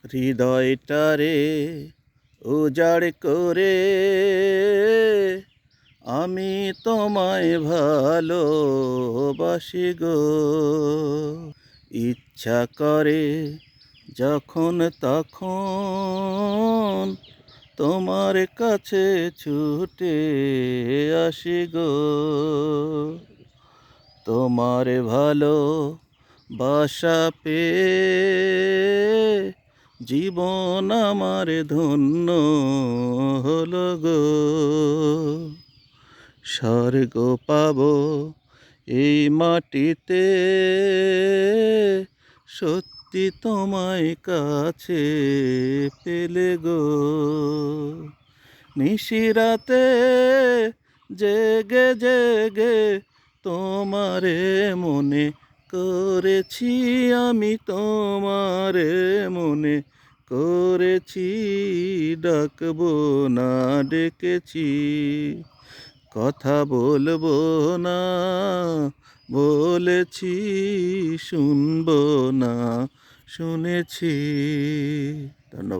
হৃদয়টারে উজাড় করে আমি তোমায় ভালোবাসি গো। ইচ্ছা করে যখন তখন তোমার কাছে ছুটে আসি গো। তোমার ভালো বাসা পেয়ে জীবন আমার ধন্য হলো গো। স্বর্গ পাবো এই মাটিতে সত্যি তোমায় কাছে পেলে গো। নিশিরাতে জেগে জেগে তোমারে মনে করেছি, আমি তোমারে মনে করেছি, ডাকবো না ডেকেছি, কথা বলবো না বলেছি, শুনবো না শুনেছি। ধন্যবাদ।